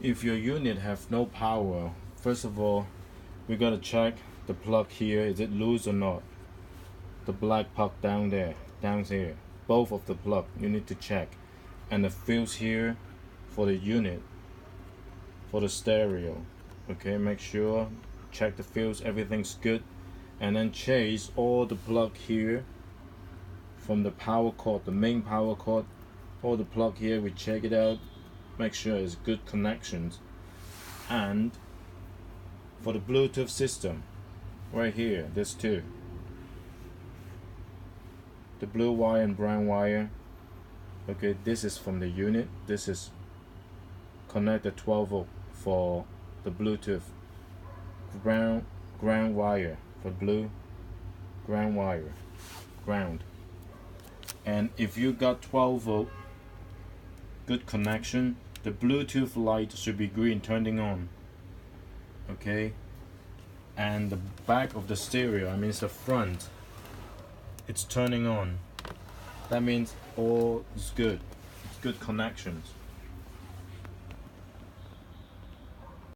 If your unit have no power, first of all, we gotta check the plug here. Is it loose or not? The black plug down there, down here. Both of the plug you need to check, and the fuse here for the unit, for the stereo. Okay, make sure check the fuse, everything's good, and then chase all the plug here from the power cord, the main power cord. All the plug here, we check it out, make sure it's good connections. And for the Bluetooth system, right here, there's two, the blue wire and brown wire. Okay, this is from the unit, this is connected 12 volt for the Bluetooth. Ground wire for blue, ground wire, ground. And if you got 12 volt good connection, the Bluetooth light should be green, turning on. Okay, and the back of the stereo, I mean the front, it's turning on. That means all is good, it's good connections.